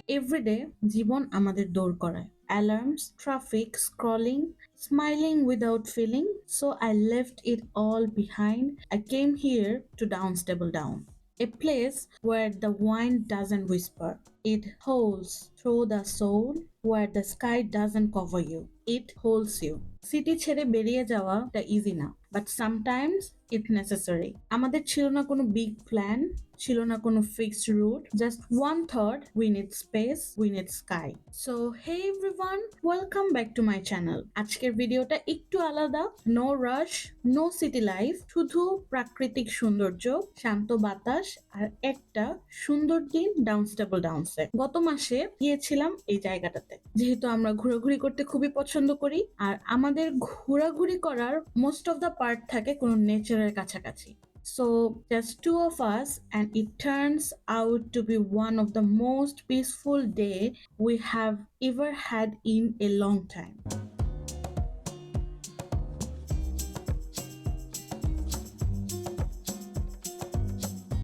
Everyday জীবন আমাদের দৌড় করায়। Alarms, traffic, scrolling, smiling without feeling. So I left it all behind. I came here to Downstable Down. A place where the wind doesn't whisper. It holds through the soul, where the sky doesn't cover you. It holds you. City ছেড়ে বেরিয়ে যাওয়াটা easy না, but sometimes it necessary. আমাদের ছিল না কোনো big plan, ছিল না কোনো fixed route, just one thought, we need space, we need sky. So hey everyone, welcome back to my channel. আজকের ভিডিওটা একটু আলাদা, no rush, no city life, শুধু প্রাকৃতিক সৌন্দর্য, শান্ত বাতাস আর একটা সুন্দর দিন ডাউনস্টেবল ডাউনসে। গত মাসে গিয়েছিলাম এই জায়গাটাতে, যেহেতু আমরা ঘোরাঘুরি করতে খুবই পছন্দ করি আর আমাদের ঘোরাঘুরি করার মোস্ট অফ দ্য পার্ট থাকে কোনো নেচারের কাছাকাছি। So just two of us, and it turns out to be one of the most peaceful day we have ever had in a long time.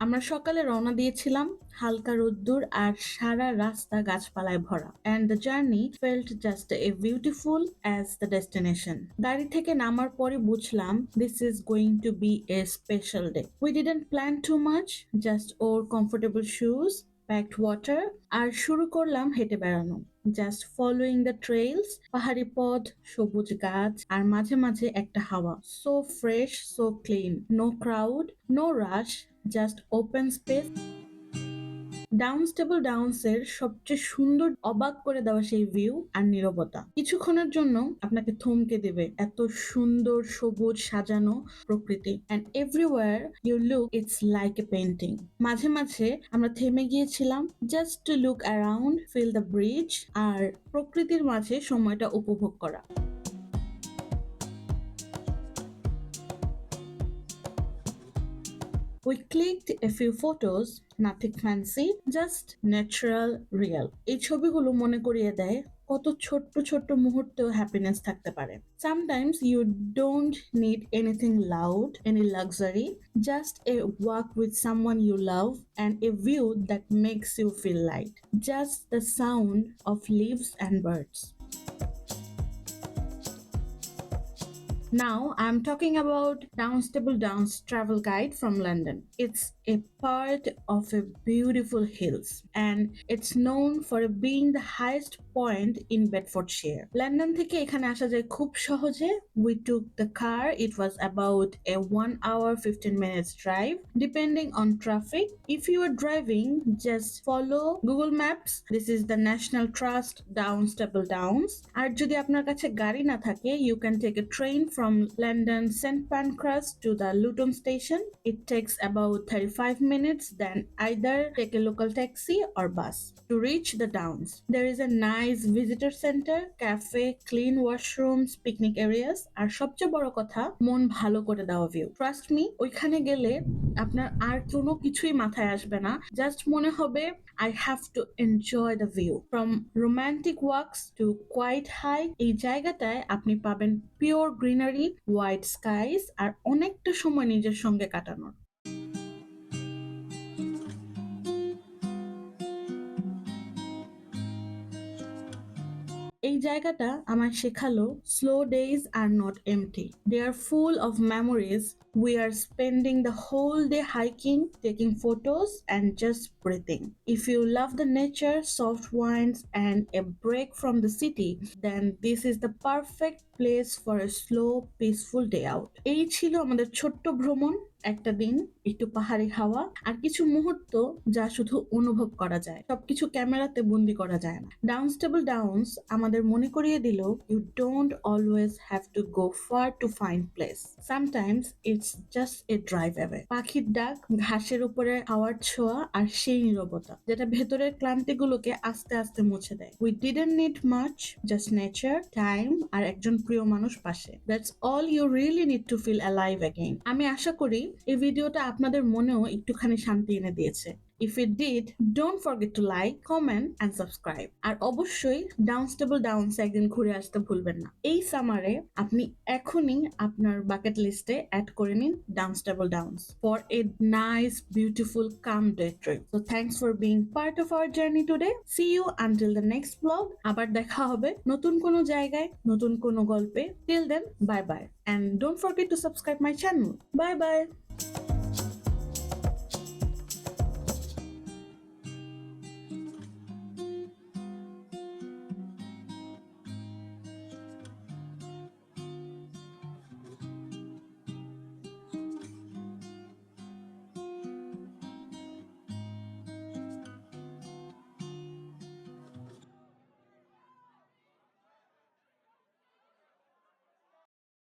আমরা সকালে রওনা দিয়েছিলাম, হালকা রোদ্দুর আর সারা রাস্তা গাছপালায় ভরা, and the journey felt just as beautiful as the destination. গাড়ি থেকে নামার পরে বুঝলাম this is going to be a special day. We didn't plan too much, just wore comfortable shoes, packed water আর শুরু করলাম হেঁটে বেড়ানো। জাস্ট ফলোইং দ্য ট্রেইলস, পাহাড়ি পথ, সবুজ গাছ আর মাঝে মাঝে একটা হাওয়া, so fresh, so clean, no crowd, no rush, just open space. Dunstable ডাউনসের সবচেয়ে সুন্দর, অবাক করে দেওয়া সেই ভিউ আর নীরবতা কিছুক্ষণের জন্য আপনাকে থমকে দেবে। এত সুন্দর সবুজ সাজানো প্রকৃতি, and everywhere you look it's like a painting. মাঝে মাঝে আমরা থেমে গিয়েছিলাম just to look around, feel the breeze আর প্রকৃতির মাঝে সময়টা উপভোগ করা। We clicked a few photos, nothing fancy, just natural, real. এই ছবিগুলো মনে করিয়ে দেয় কত ছোট্ট ছোট্ট মুহূর্তেও হ্যাপিনেস থাকতে পারে। Sometimes you don't need anything loud, any luxury, just a walk with someone you love and a view that makes you feel light. Just the sound of leaves and birds. Now I'm talking about Downstable Downs travel guide from London. It's a part of a beautiful hills and it's known for being the highest point in Bedfordshire. London থেকে এখানে আসা যায় খুব সহজে। We took the car. It was about a 1 hour 15 minutes drive depending on traffic. If you are driving, just follow Google Maps. This is the National Trust Downstable Downs. আর যদি আপনার কাছে গাড়ি না থাকে, you can take a train from London St Pancras to the Luton station. It takes about 35 minutes, then either take a local taxi or bus to reach the Downs. There is a nice visitor center, cafe, clean washrooms, picnic areas আর সবচেয়ে বড় কথা, মন ভালো করে দেওয়া view. Trust me, ওইখানে গেলে আপনার আর কোনো কিছুই মাথায় আসবে না, জাস্ট মনে হবে I have to enjoy the view. From romantic walks to quiet hike, এই জায়গাটায় আপনি পাবেন পিওর গ্রিনারি, হোয়াইট স্কাইস আর অনেকটা সময় নিজের সঙ্গে কাটানোর। এই জায়গাটা আমার শেখালো স্লো ডেজ আর not empty, they are full of memories. We are spending the whole day hiking, taking photos and just breathing. If you love the nature, soft winds and a break from the city, then this is the perfect place for a slow, peaceful day out. এই ছিল আমাদের ছোট্ট ভ্রমণ, একটা দিন, একটু পাহাড়ি হাওয়া আর কিছু মুহূর্ত যা শুধু অনুভব করা যায়, সবকিছু ক্যামেরাতে বন্দি করা যায় না। ডাউনস্টেবল ডাউনস আমাদের মনে করিয়ে দিল you don't always have to go far to find place. Sometimes it's just a drive away. পাখির ডাক, ঘাসের উপরে হাওয়ার ছোঁয়া আর সেই নীরবতা যেটা ভেতরের ক্লান্তিগুলোকে আস্তে আস্তে মুছে দেয়। We didn't need much, just nature, time আর একজন প্রিয় মানুষ পাশে। That's all you really need to feel alive again. আমি আশা করি এই ভিডিওটা আপনাদের মনেও একটুখানি শান্তি এনে দিয়েছে। If it did, don't forget to like, comment and subscribe. আর অবশ্যই ডাউনস্টেবল ডাউন্স একদিন ঘুরে আসতে ভুলবেন না। এই সামারে আপনি এখনই আপনার বাকেট লিস্টে অ্যাড করে নিন Dunstable Downs for a nice beautiful calm day trip. So thanks for being part of our journey today. See you until the next vlog. আবার দেখা হবে নতুন কোনো জায়গায়, নতুন কোনো গল্পে। Till then, bye bye. And don't forget to subscribe my channel. Bye bye.